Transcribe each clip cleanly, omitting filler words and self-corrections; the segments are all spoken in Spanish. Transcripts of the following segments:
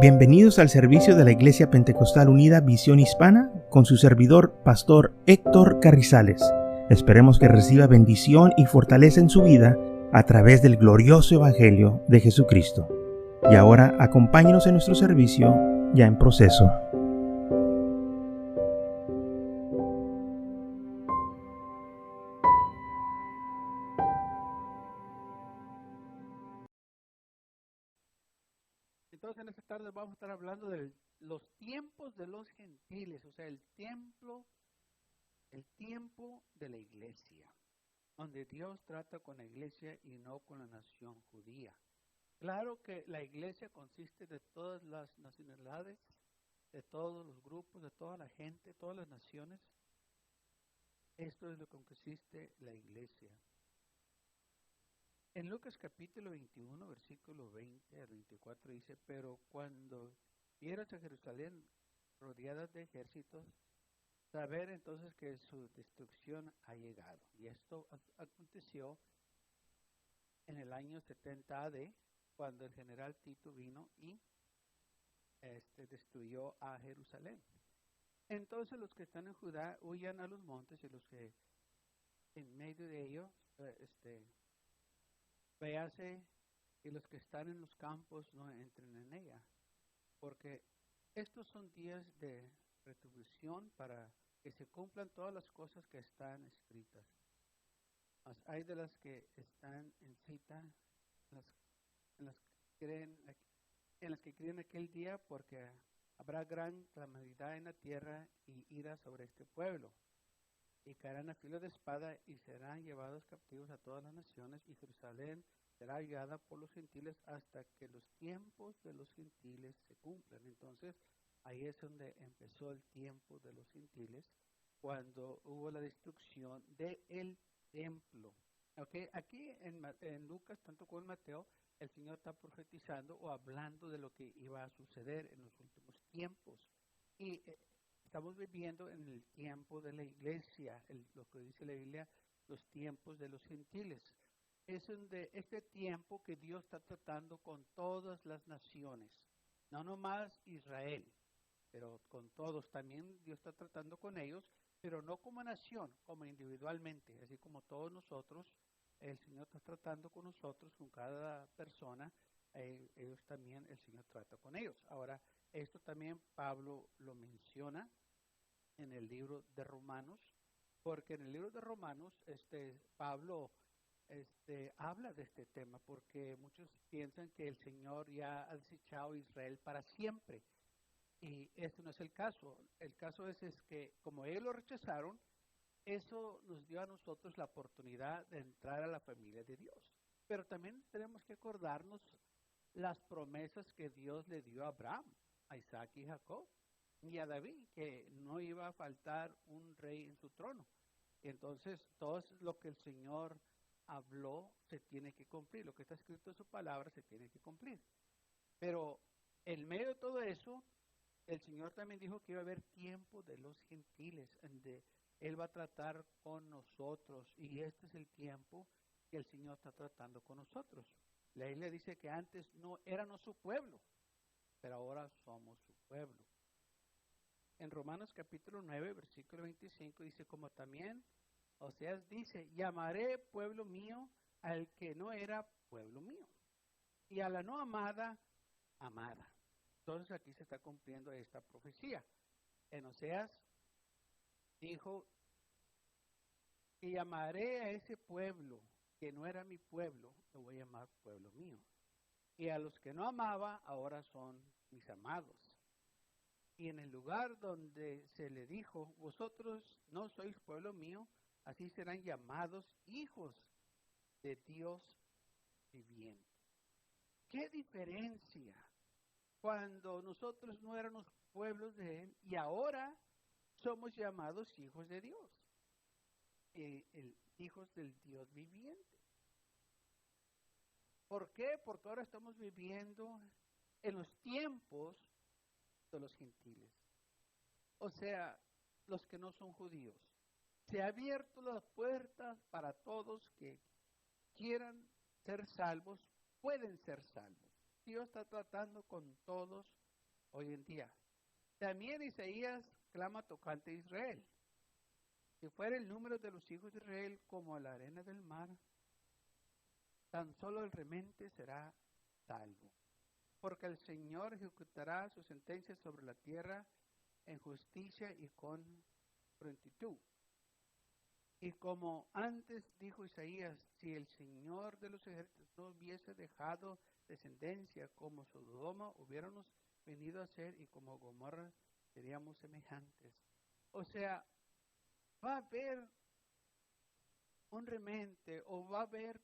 Bienvenidos al servicio de la Iglesia Pentecostal Unida Visión Hispana con su servidor, Pastor Héctor Carrizales. Esperemos que reciba bendición y fortaleza en su vida a través del glorioso Evangelio de Jesucristo. Y ahora acompáñenos en nuestro servicio ya en proceso. Entonces en esta tarde vamos a estar hablando de los tiempos de los gentiles, o sea, el tiempo de la iglesia, donde Dios trata con la iglesia y no con la nación judía. Claro que la iglesia consiste de todas las nacionalidades, de todos los grupos, de toda la gente, todas las naciones. Esto es lo que consiste la iglesia. En Lucas capítulo 21, versículo 20 al 24 dice: pero cuando vieras a Jerusalén rodeada de ejércitos, saber entonces que su destrucción ha llegado. Y esto aconteció en el año 70 AD, cuando el general Tito vino y destruyó a Jerusalén. Entonces los que están en Judá huyan a los montes, y los que en medio de ellos véase, y los que están en los campos no entren en ella, porque estos son días de retribución para que se cumplan todas las cosas que están escritas. Mas hay de las que están en cita, en las que creen aquel día, porque habrá gran calamidad en la tierra y ira sobre este pueblo, y caerán a filo de espada y serán llevados captivos a todas las naciones, y Jerusalén será hallada por los gentiles hasta que los tiempos de los gentiles se cumplan. Entonces ahí es donde empezó el tiempo de los gentiles, cuando hubo la destrucción del templo. Okay. Aquí en Lucas, tanto como en Mateo, el Señor está profetizando o hablando de lo que iba a suceder en los últimos tiempos. Y estamos viviendo en el tiempo de la iglesia, lo que dice la Biblia, los tiempos de los gentiles. Es de este tiempo que Dios está tratando con todas las naciones, no nomás Israel, pero con todos. También Dios está tratando con ellos, pero no como nación, como individualmente, así como todos nosotros. El Señor está tratando con nosotros, con cada persona. Ellos también, el Señor trata con ellos. Ahora, esto también Pablo lo menciona en el libro de Romanos, porque en el libro de Romanos Pablo habla de este tema, porque muchos piensan que el Señor ya ha desechado a Israel para siempre, y eso no es el caso. El caso es que como ellos lo rechazaron, eso nos dio a nosotros la oportunidad de entrar a la familia de Dios. Pero también tenemos que acordarnos las promesas que Dios le dio a Abraham, a Isaac y Jacob, y a David, que no iba a faltar un rey en su trono. Entonces, todo lo que el Señor habló se tiene que cumplir. Lo que está escrito en su palabra se tiene que cumplir. Pero en medio de todo eso, el Señor también dijo que iba a haber tiempo de los gentiles, donde Él va a tratar con nosotros, y este es el tiempo que el Señor está tratando con nosotros. La Biblia dice que antes no éramos su pueblo, pero ahora somos su pueblo. En Romanos capítulo 9, versículo 25 dice: como también Oseas dice: llamaré pueblo mío al que no era pueblo mío, y a la no amada, amada. Entonces aquí se está cumpliendo esta profecía. En Oseas dijo que llamaré a ese pueblo que no era mi pueblo, lo voy a llamar pueblo mío. Y a los que no amaba, ahora son mis amados. Y en el lugar donde se le dijo: vosotros no sois pueblo mío, así serán llamados hijos de Dios viviente. ¿Qué diferencia cuando nosotros no éramos pueblos de Él y ahora somos llamados hijos de Dios? Hijos del Dios viviente. ¿Por qué? Porque ahora estamos viviendo en los tiempos de los gentiles, o sea, los que no son judíos. Se ha abierto las puertas para todos que quieran ser salvos, pueden ser salvos. Dios está tratando con todos hoy en día. También Isaías clama tocante a Israel. Si fuera el número de los hijos de Israel como la arena del mar, tan solo el remente será salvo. Porque el Señor ejecutará su sentencia sobre la tierra en justicia y con prontitud. Y como antes dijo Isaías, si el Señor de los ejércitos no hubiese dejado descendencia como Sodoma, hubiéramos venido a ser, y como Gomorra seríamos semejantes. O sea, va a haber un remente, o va a haber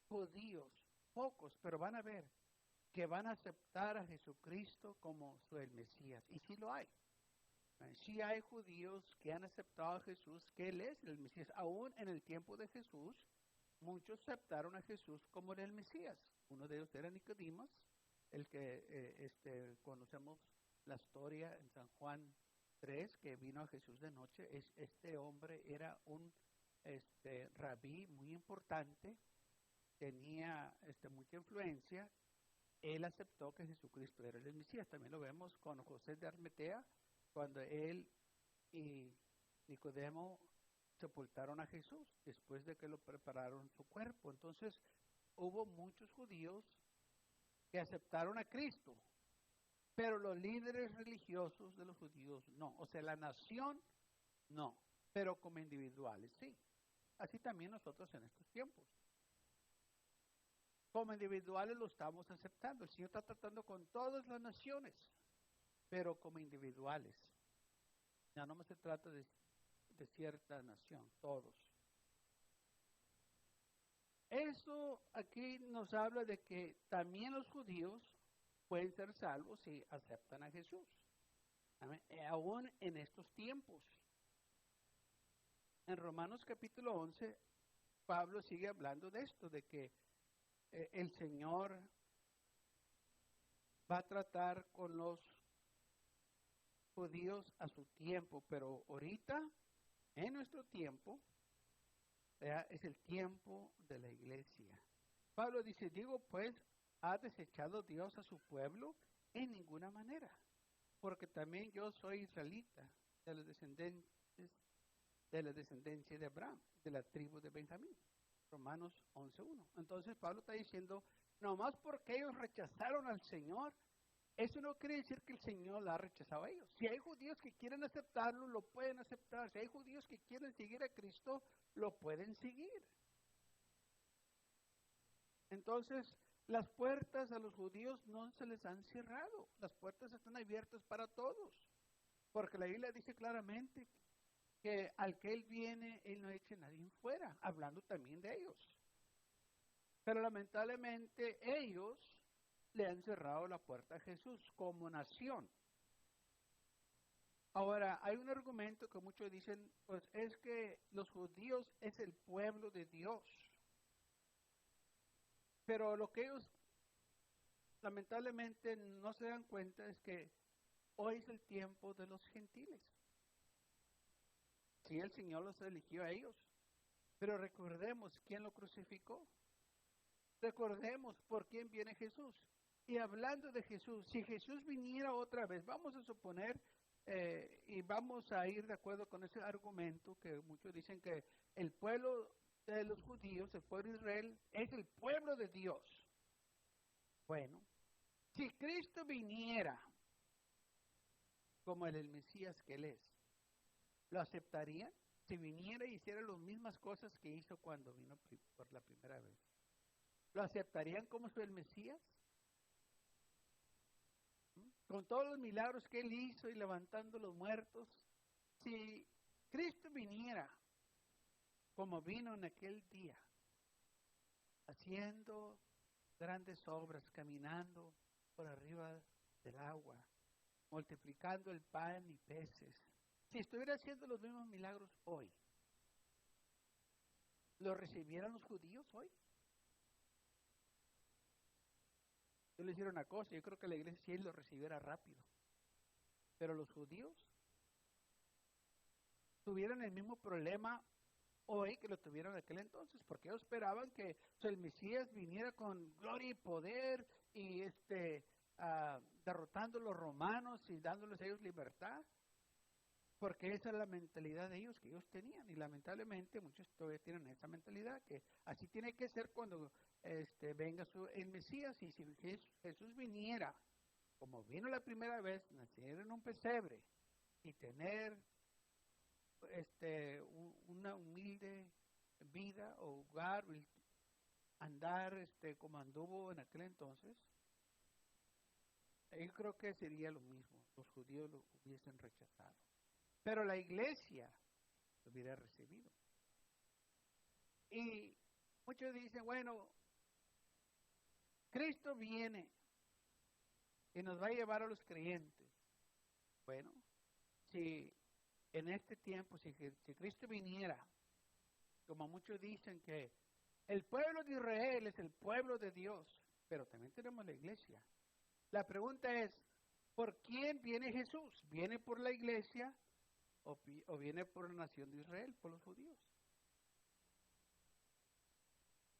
judíos, pocos, pero van a haber, que van a aceptar a Jesucristo como el Mesías. Y sí lo hay. Sí hay judíos que han aceptado a Jesús, que Él es el Mesías. Aún en el tiempo de Jesús, muchos aceptaron a Jesús como el Mesías. Uno de ellos era Nicodemos, el que conocemos la historia en San Juan 3, que vino a Jesús de noche. Este hombre era un rabí muy importante, tenía mucha influencia. Él aceptó que Jesucristo era el Mesías. También lo vemos con José de Arimatea, cuando él y Nicodemo sepultaron a Jesús después de que lo prepararon su cuerpo. Entonces hubo muchos judíos que aceptaron a Cristo, pero los líderes religiosos de los judíos no. O sea, la nación no, pero como individuales sí. Así también nosotros en estos tiempos. Como individuales lo estamos aceptando. El Señor está tratando con todas las naciones, pero como individuales. Ya no se trata de cierta nación, todos. Eso aquí nos habla de que también los judíos pueden ser salvos si aceptan a Jesús. Amén. Aún en estos tiempos. En Romanos capítulo 11, Pablo sigue hablando de esto, de que el Señor va a tratar con los judíos a su tiempo, pero ahorita, en nuestro tiempo, es el tiempo de la iglesia. Pablo dice, digo pues, ¿ha desechado Dios a su pueblo? En ninguna manera, porque también yo soy israelita, de la descendencia de Abraham, de la tribu de Benjamín. Romanos 11:1. Entonces Pablo está diciendo, nomás porque ellos rechazaron al Señor, eso no quiere decir que el Señor la ha rechazado a ellos. Si hay judíos que quieren aceptarlo, lo pueden aceptar. Si hay judíos que quieren seguir a Cristo, lo pueden seguir. Entonces, las puertas a los judíos no se les han cerrado. Las puertas están abiertas para todos. Porque la Biblia dice claramente que al que Él viene, Él no eche a nadie fuera. Hablando también de ellos. Pero lamentablemente ellos le han cerrado la puerta a Jesús como nación. Ahora, hay un argumento que muchos dicen, pues es que los judíos es el pueblo de Dios. Pero lo que ellos lamentablemente no se dan cuenta es que hoy es el tiempo de los gentiles. Sí, el Señor los eligió a ellos, pero recordemos quién lo crucificó. Recordemos por quién viene Jesús. Y hablando de Jesús, si Jesús viniera otra vez, vamos a suponer, y vamos a ir de acuerdo con ese argumento que muchos dicen que el pueblo de los judíos, el pueblo de Israel, es el pueblo de Dios. Bueno, si Cristo viniera como el Mesías que Él es, ¿lo aceptarían? Si viniera y hiciera las mismas cosas que hizo cuando vino por la primera vez, ¿lo aceptarían como el Mesías? Con todos los milagros que Él hizo y levantando los muertos, si Cristo viniera como vino en aquel día, haciendo grandes obras, caminando por arriba del agua, multiplicando el pan y peces, si estuviera haciendo los mismos milagros hoy, ¿lo recibieran los judíos hoy? Yo les digo una cosa, yo creo que la iglesia sí lo recibiera rápido. Pero los judíos tuvieron el mismo problema hoy que lo tuvieron en aquel entonces, porque ellos esperaban que el Mesías viniera con gloria y poder y derrotando a los romanos y dándoles a ellos libertad, porque esa es la mentalidad de ellos que ellos tenían, y lamentablemente muchos todavía tienen esa mentalidad, que así tiene que ser cuando venga el Mesías. Y si Jesús viniera, como vino la primera vez, nacer en un pesebre y tener una humilde vida o hogar, andar como anduvo en aquel entonces, yo creo que sería lo mismo. Los judíos lo hubiesen rechazado, pero la iglesia lo hubiera recibido. Y muchos dicen, bueno, Cristo viene y nos va a llevar a los creyentes. Bueno, si en este tiempo, si Cristo viniera, como muchos dicen que el pueblo de Israel es el pueblo de Dios, pero también tenemos la iglesia. La pregunta es, ¿por quién viene Jesús? ¿Viene por la iglesia o viene por la nación de Israel, por los judíos?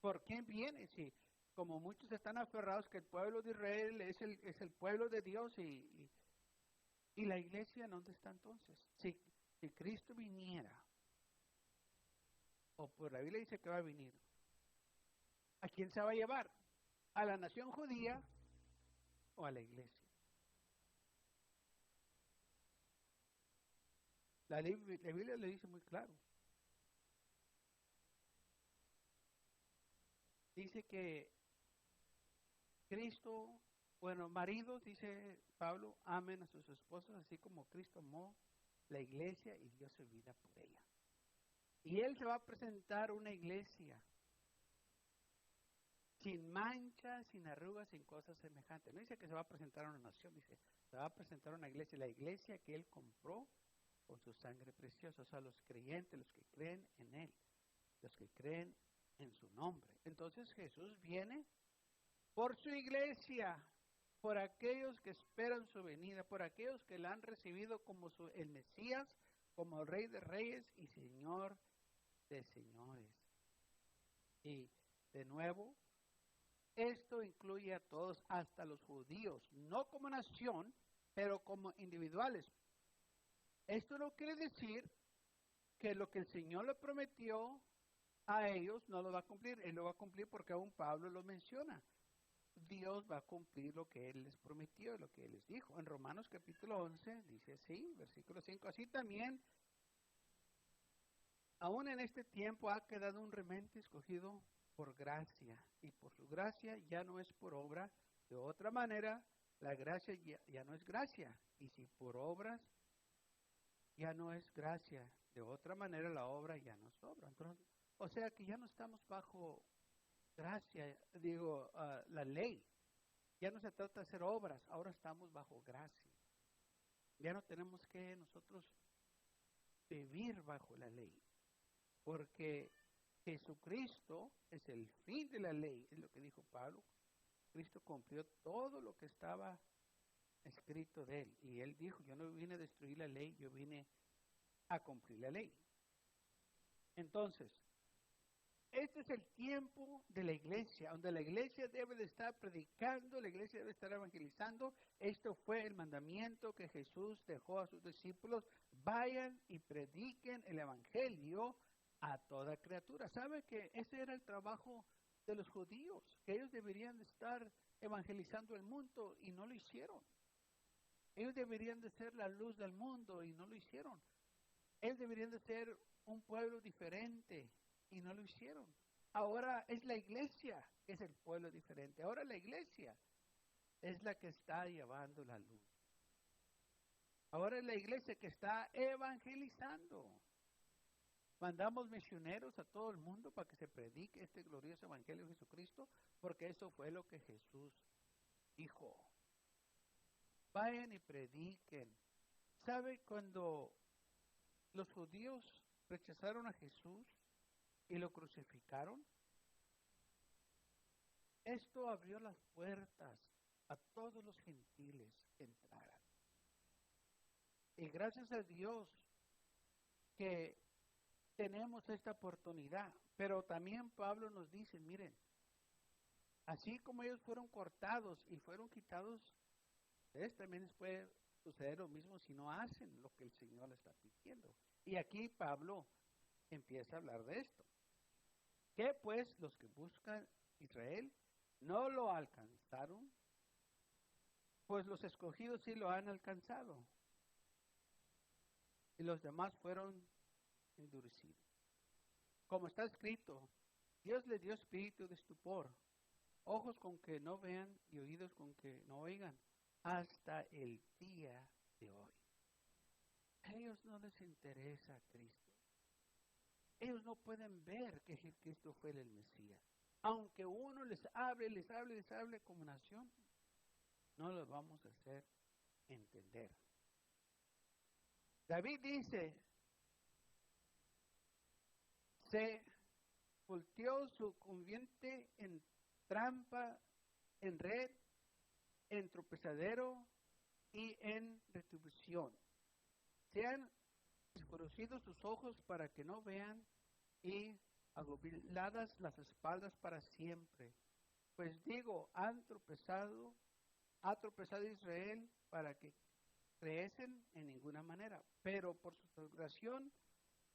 ¿Por quién viene? Si como muchos están aferrados que el pueblo de Israel es el pueblo de Dios, y la iglesia, ¿dónde está entonces? Si Cristo viniera, o por la Biblia dice que va a venir, ¿a quién se va a llevar? ¿A la nación judía o a la iglesia? La Biblia le dice muy claro. Dice que Cristo, bueno, maridos, dice Pablo, amen a sus esposas, así como Cristo amó la iglesia y dio su vida por ella. Y Él se va a presentar una iglesia sin mancha, sin arrugas, sin cosas semejantes. No dice que se va a presentar a una nación, dice, se va a presentar una iglesia, la iglesia que Él compró con su sangre preciosa. O sea, los creyentes, los que creen en Él, los que creen en su nombre. Entonces Jesús viene por su iglesia, por aquellos que esperan su venida, por aquellos que la han recibido como el Mesías, como el Rey de Reyes y Señor de señores. Y de nuevo, esto incluye a todos, hasta los judíos, no como nación, pero como individuales. Esto no quiere decir que lo que el Señor le prometió a ellos no lo va a cumplir. Él lo va a cumplir porque aún Pablo lo menciona. Dios va a cumplir lo que Él les prometió, lo que Él les dijo. En Romanos capítulo 11 dice así, versículo 5, así también, aún en este tiempo ha quedado un remanente escogido por gracia, y por su gracia ya no es por obra. De otra manera, la gracia ya no es gracia, y si por obras ya no es gracia, de otra manera la obra ya no es obra. Entonces, o sea que ya no estamos bajo gracia, la ley. Ya no se trata de hacer obras, ahora estamos bajo gracia. Ya no tenemos que nosotros vivir bajo la ley, porque Jesucristo es el fin de la ley, es lo que dijo Pablo. Cristo cumplió todo lo que estaba escrito de Él. Y Él dijo, yo no vine a destruir la ley, yo vine a cumplir la ley. Entonces, este es el tiempo de la iglesia, donde la iglesia debe de estar predicando, la iglesia debe estar evangelizando. Esto fue el mandamiento que Jesús dejó a sus discípulos. Vayan y prediquen el evangelio a toda criatura. ¿Sabe que ese era el trabajo de los judíos? Que ellos deberían de estar evangelizando el mundo y no lo hicieron. Ellos deberían de ser la luz del mundo y no lo hicieron. Ellos deberían de ser un pueblo diferente y no lo hicieron. Ahora es la iglesia que es el pueblo diferente. Ahora la iglesia es la que está llevando la luz. Ahora es la iglesia que está evangelizando. Mandamos misioneros a todo el mundo para que se predique este glorioso evangelio de Jesucristo, porque eso fue lo que Jesús dijo. Vayan y prediquen. ¿Sabe cuando los judíos rechazaron a Jesús y lo crucificaron? Esto abrió las puertas a todos los gentiles que entraran. Y gracias a Dios que tenemos esta oportunidad. Pero también Pablo nos dice, miren, así como ellos fueron cortados y fueron quitados ustedes también les puede suceder lo mismo si no hacen lo que el Señor les está pidiendo. Y aquí Pablo empieza a hablar de esto. ¿Qué pues los que buscan Israel no lo alcanzaron? Pues los escogidos sí lo han alcanzado. Y los demás fueron endurecidos. Como está escrito, Dios le dio espíritu de estupor, ojos con que no vean y oídos con que no oigan, hasta el día de hoy. A ellos no les interesa Cristo. Ellos no pueden ver que Cristo fue el Mesías. Aunque uno les hable como nación, no lo vamos a hacer entender. David dice, se volteó su conviente en trampa, en red, en tropezadero y en retribución. Sean oscurecidos sus ojos para que no vean y agobiladas las espaldas para siempre. Pues digo, ha tropezado Israel para que creyesen en ninguna manera, pero por su transgresión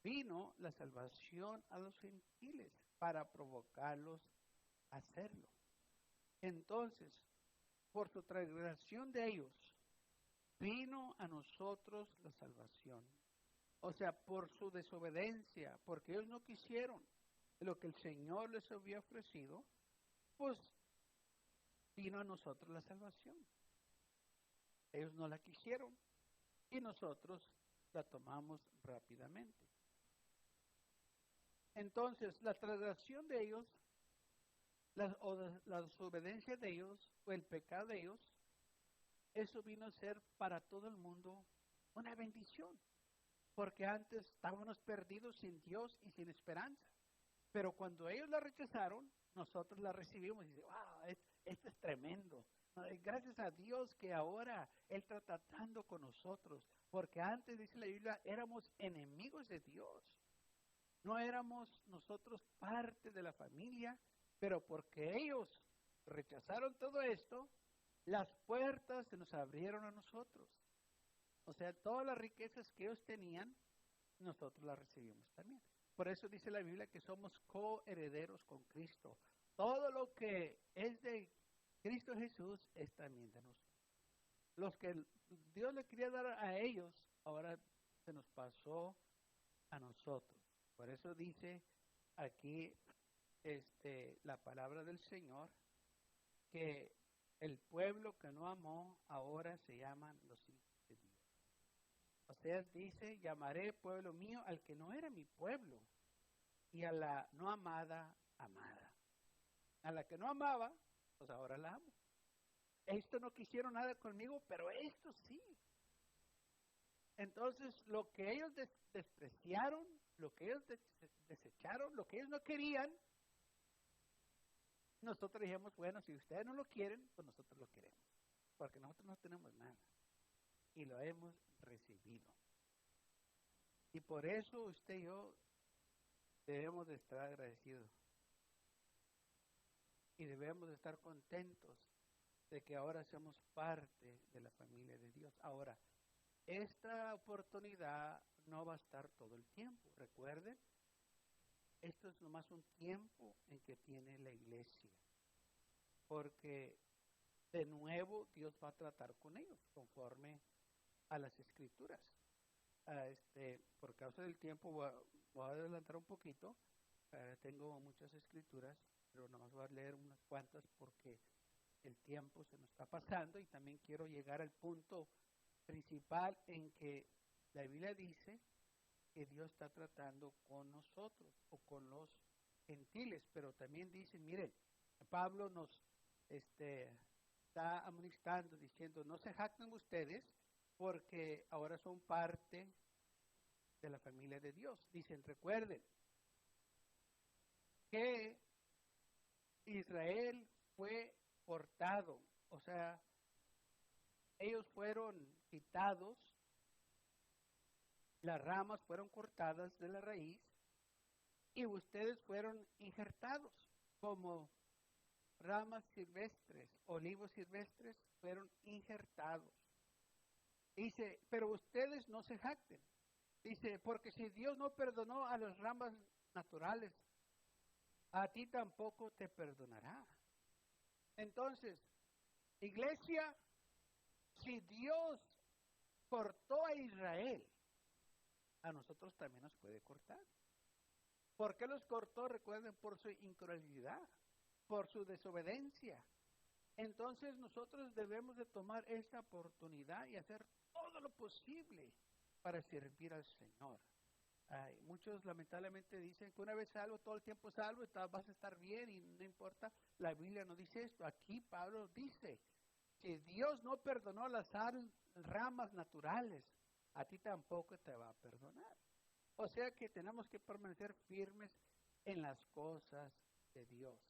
vino la salvación a los gentiles para provocarlos a hacerlo. Entonces, por su transgresión de ellos, vino a nosotros la salvación. O sea, por su desobediencia, porque ellos no quisieron lo que el Señor les había ofrecido, pues vino a nosotros la salvación. Ellos no la quisieron y nosotros la tomamos rápidamente. Entonces, la transgresión de ellos, la desobediencia de ellos, o el pecado de ellos, eso vino a ser para todo el mundo una bendición. Porque antes estábamos perdidos sin Dios y sin esperanza. Pero cuando ellos la rechazaron, nosotros la recibimos y decimos, wow, esto es tremendo. Gracias a Dios que ahora Él está tratando con nosotros. Porque antes, dice la Biblia, éramos enemigos de Dios. No éramos nosotros parte de la familia, pero porque ellos rechazaron todo esto, las puertas se nos abrieron a nosotros. O sea, todas las riquezas que ellos tenían, nosotros las recibimos también. Por eso dice la Biblia que somos coherederos con Cristo. Todo lo que es de Cristo Jesús es también de nosotros. Los que Dios le quería dar a ellos, ahora se nos pasó a nosotros. Por eso dice aquí la palabra del Señor, que el pueblo que no amó, ahora se llaman los hijos de Dios. O sea, dice, llamaré pueblo mío al que no era mi pueblo, y a la no amada, amada. A la que no amaba, pues ahora la amo. Esto no quisieron nada conmigo, pero esto sí. Entonces, lo que ellos despreciaron, lo que ellos desecharon, lo que ellos no querían, nosotros dijimos, bueno, si ustedes no lo quieren, pues nosotros lo queremos. Porque nosotros no tenemos nada. Y lo hemos recibido. Y por eso usted y yo debemos de estar agradecidos. Y debemos de estar contentos de que ahora seamos parte de la familia de Dios. Ahora, esta oportunidad no va a estar todo el tiempo. Recuerden, esto es nomás un tiempo en que tiene la iglesia. Porque de nuevo Dios va a tratar con ellos conforme a las escrituras. Por causa del tiempo voy a adelantar un poquito. Tengo muchas escrituras, pero nomás voy a leer unas cuantas porque el tiempo se nos está pasando y también quiero llegar al punto principal en que la Biblia dice que Dios está tratando con nosotros o con los gentiles, pero también dice, miren, Pablo nos está amonestando diciendo, no se jacten ustedes porque ahora son parte de la familia de Dios. Dicen, recuerden que Israel fue cortado, o sea, ellos fueron quitados, las ramas fueron cortadas de la raíz y ustedes fueron injertados como ramas silvestres, olivos silvestres, fueron injertados. Dice, pero ustedes no se jacten. Dice, porque si Dios no perdonó a las ramas naturales, a ti tampoco te perdonará. Entonces, iglesia, si Dios cortó a Israel, a nosotros también nos puede cortar. ¿Por qué los cortó? Recuerden, por su incredulidad, por su desobediencia. Entonces nosotros debemos de tomar esta oportunidad y hacer todo lo posible para servir al Señor. Muchos lamentablemente dicen que una vez salvo, todo el tiempo salvo, vas a estar bien y no importa. La Biblia no dice esto. Aquí Pablo dice, si Dios no perdonó las ramas naturales, a ti tampoco te va a perdonar. O sea que tenemos que permanecer firmes en las cosas de Dios.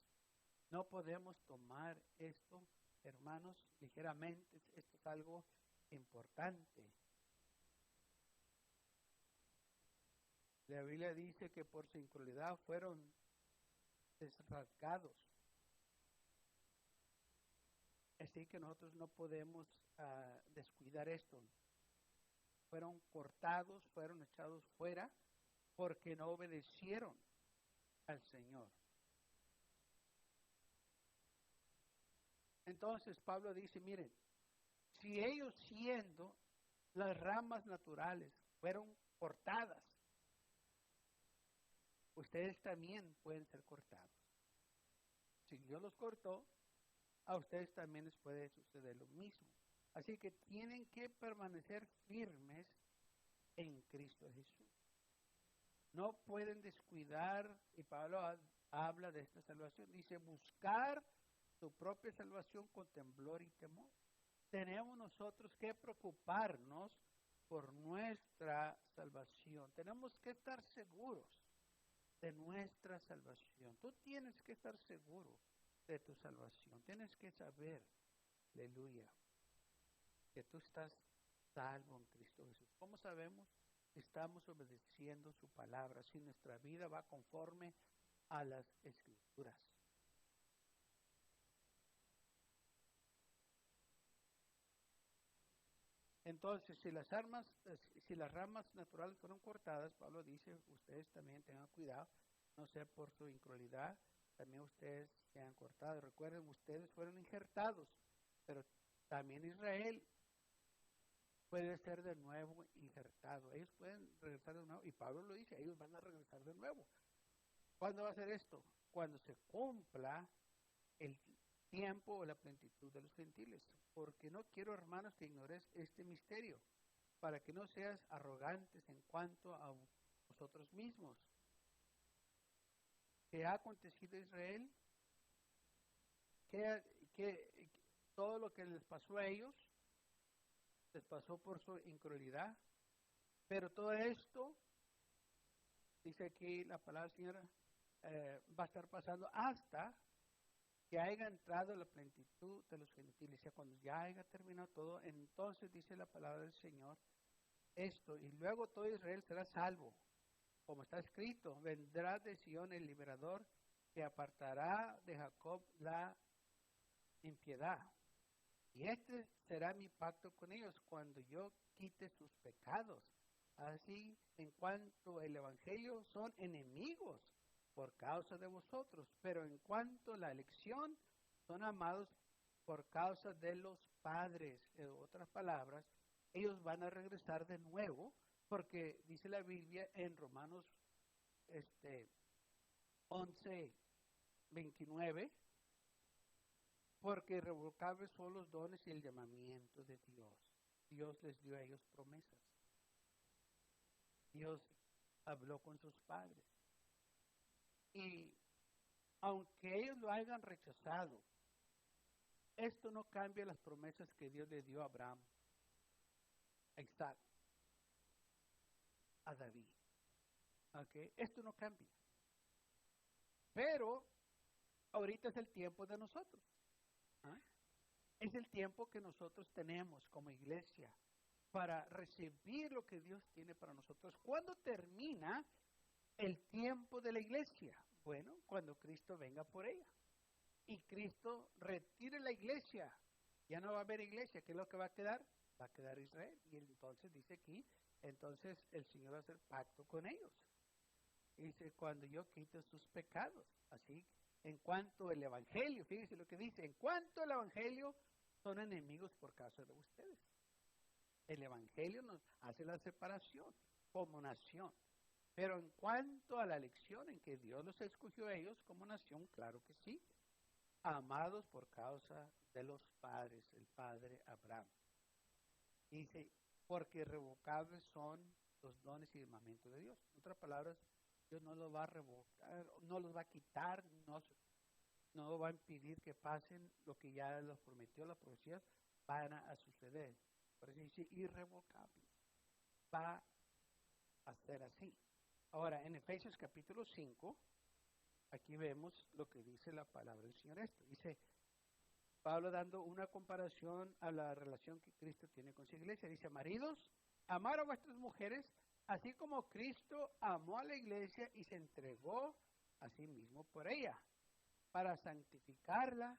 No podemos tomar esto, hermanos, ligeramente. Esto es algo importante. La Biblia dice que por su incredulidad fueron desrasgados. Así que nosotros no podemos descuidar esto. Fueron cortados, fueron echados fuera porque no obedecieron al Señor. Entonces Pablo dice, miren, si ellos siendo las ramas naturales fueron cortadas, ustedes también pueden ser cortados. Si Dios los cortó, a ustedes también les puede suceder lo mismo. Así que tienen que permanecer firmes en Cristo Jesús. No pueden descuidar, y Pablo habla de esta salvación, dice buscar su propia salvación con temblor y temor. Tenemos nosotros que preocuparnos por nuestra salvación. Tenemos que estar seguros de nuestra salvación. Tú tienes que estar seguro de tu salvación. Tienes que saber, aleluya, que tú estás salvo en Cristo Jesús. ¿Cómo sabemos? Estamos obedeciendo su palabra, si nuestra vida va conforme a las Escrituras. Entonces, si las ramas naturales fueron cortadas, Pablo dice, ustedes también tengan cuidado, no sea por su incredulidad, también ustedes sean cortados. Recuerden, ustedes fueron injertados, pero también Israel puede ser de nuevo injertado. Ellos pueden regresar de nuevo, y Pablo lo dice, ellos van a regresar de nuevo. ¿Cuándo va a ser esto? Cuando se cumpla el tiempo o la plenitud de los gentiles. Porque no quiero, hermanos, que ignores este misterio, para que no seas arrogantes en cuanto a vosotros mismos. ¿Qué ha acontecido a Israel? ¿Qué todo lo que les pasó a ellos les pasó por su incredulidad? Pero todo esto, dice aquí la palabra del Señor, va a estar pasando hasta que haya entrado la plenitud de los gentiles. O sea, cuando ya haya terminado todo, entonces dice la palabra del Señor esto, y luego todo Israel será salvo. Como está escrito, vendrá de Sion el liberador que apartará de Jacob la impiedad. Y este será mi pacto con ellos cuando yo quite sus pecados. Así, en cuanto al evangelio, son enemigos por causa de vosotros, pero en cuanto a la elección, son amados por causa de los padres. En otras palabras, ellos van a regresar de nuevo, porque dice la Biblia en Romanos 11:29, porque irrevocables son los dones y el llamamiento de Dios. Dios les dio a ellos promesas. Dios habló con sus padres. Y aunque ellos lo hayan rechazado, esto no cambia las promesas que Dios le dio a Abraham, a Isaac, a David. ¿Okay? Esto no cambia. Pero ahorita es el tiempo de nosotros. Es el tiempo que nosotros tenemos como iglesia para recibir lo que Dios tiene para nosotros. ¿Cuándo termina el tiempo de la iglesia? Bueno, cuando Cristo venga por ella. y Cristo retire la iglesia. Ya no va a haber iglesia. ¿Qué es lo que va a quedar? Va a quedar Israel. Y entonces dice aquí, entonces el Señor va a hacer pacto con ellos. Y dice, cuando yo quite sus pecados. Así, en cuanto el evangelio, fíjese lo que dice, en cuanto el evangelio, son enemigos por causa de ustedes. El evangelio nos hace la separación como nación. Pero en cuanto a la elección en que Dios los escogió a ellos como nación, claro que sí. Amados por causa de los padres, el padre Abraham. Dice, porque irrevocables son los dones y el mandamiento de Dios. En otras palabras, Dios no los va a revocar, no los va a quitar, no va a impedir que pasen lo que ya los prometió, las profecías van a suceder. Por eso dice irrevocable. Va a ser así. Ahora, en Efesios capítulo 5, aquí vemos lo que dice la palabra del Señor esto. Dice, Pablo dando una comparación a la relación que Cristo tiene con su iglesia. Dice, maridos, amar a vuestras mujeres, así como Cristo amó a la iglesia y se entregó a sí mismo por ella, para santificarla,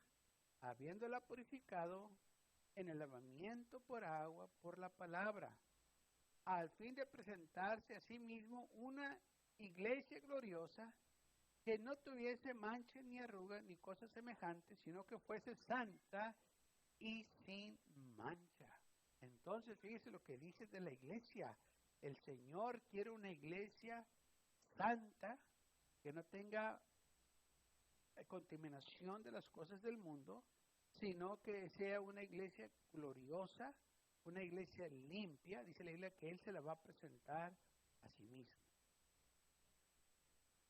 habiéndola purificado en el lavamiento por agua, por la palabra, al fin de presentarse a sí mismo una iglesia gloriosa, que no tuviese mancha ni arruga ni cosa semejante, sino que fuese santa y sin mancha. Entonces, fíjese lo que dice de la iglesia. El Señor quiere una iglesia santa, que no tenga contaminación de las cosas del mundo, sino que sea una iglesia gloriosa, una iglesia limpia. Dice la Biblia que Él se la va a presentar a sí mismo.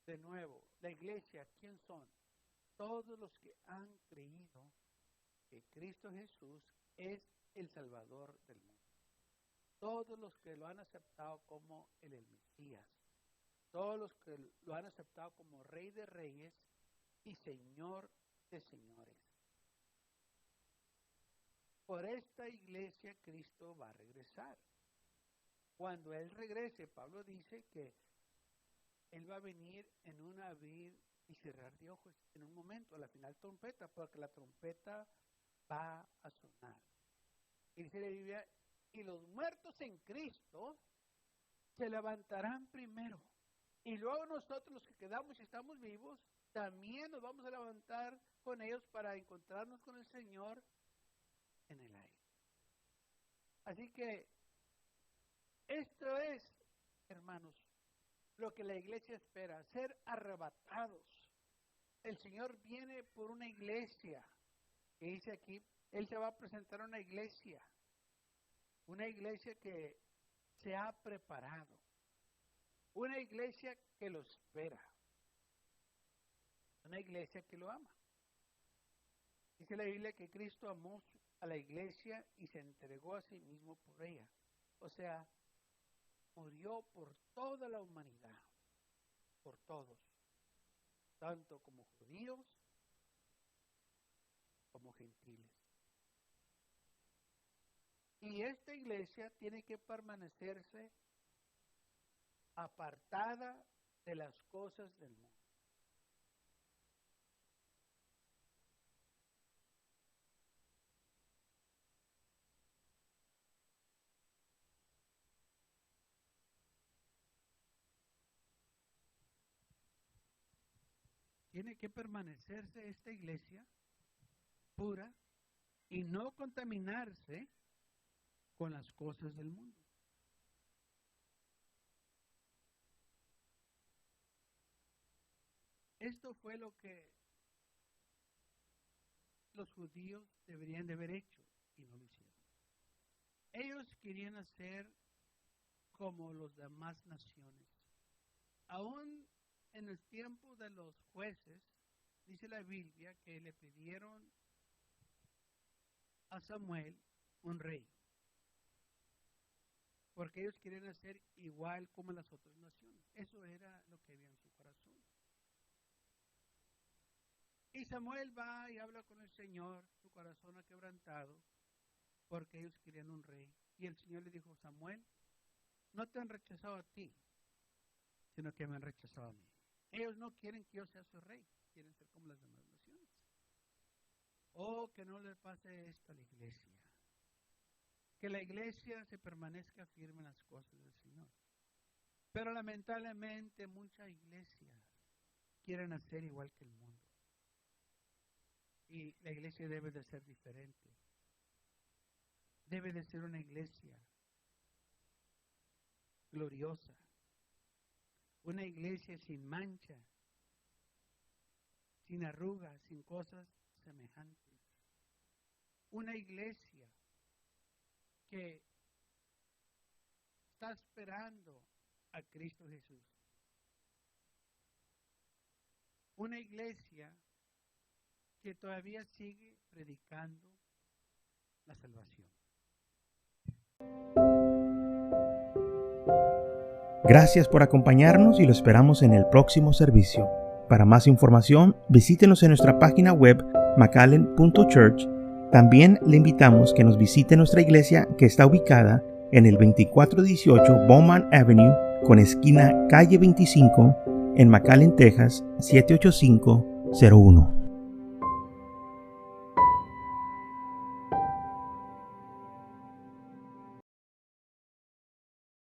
De nuevo, la iglesia, ¿quién son? Todos los que han creído que Cristo Jesús es el Salvador del mundo. Todos los que lo han aceptado como el Mesías. Todos los que lo han aceptado como Rey de Reyes y Señor de Señores. Por esta iglesia Cristo va a regresar. Cuando Él regrese, Pablo dice que Él va a venir en un abrir y cerrar de ojos en un momento, a la final trompeta, porque la trompeta va a sonar. Y dice la Biblia, y los muertos en Cristo se levantarán primero. Y luego nosotros los que quedamos y estamos vivos, también nos vamos a levantar con ellos para encontrarnos con el Señor en el aire. Así que esto es, hermanos, lo que la iglesia espera, ser arrebatados. El Señor viene por una iglesia, que dice aquí, Él se va a presentar a una iglesia que se ha preparado, una iglesia que lo espera, una iglesia que lo ama. Dice la Biblia que Cristo amó a la iglesia y se entregó a sí mismo por ella. O sea, murió por toda la humanidad, por todos, tanto como judíos como gentiles. Y esta iglesia tiene que permanecerse apartada de las cosas del mundo. Tiene que permanecerse esta iglesia pura y no contaminarse con las cosas del mundo. Esto fue lo que los judíos deberían de haber hecho y no lo hicieron. Ellos querían hacer como los demás naciones. Aún en el tiempo de los jueces, dice la Biblia que le pidieron a Samuel un rey, porque ellos querían hacer igual como las otras naciones. Eso era lo que había en su corazón. Y Samuel va y habla con el Señor, su corazón ha quebrantado, porque ellos querían un rey. Y el Señor le dijo, Samuel, no te han rechazado a ti, sino que me han rechazado a mí. Ellos no quieren que yo sea su rey, quieren ser como las demás naciones. Oh, que no le pase esto a la iglesia. Que la iglesia se permanezca firme en las cosas del Señor. Pero lamentablemente muchas iglesias quieren hacer igual que el mundo. Y la iglesia debe de ser diferente. Debe de ser una iglesia gloriosa. Una iglesia sin mancha, sin arrugas, sin cosas semejantes. Una iglesia que está esperando a Cristo Jesús. Una iglesia que todavía sigue predicando la salvación. Gracias por acompañarnos y lo esperamos en el próximo servicio. Para más información, visítenos en nuestra página web mcallen.church. También le invitamos que nos visite nuestra iglesia que está ubicada en el 2418 Bowman Avenue con esquina calle 25 en McAllen, Texas 78501.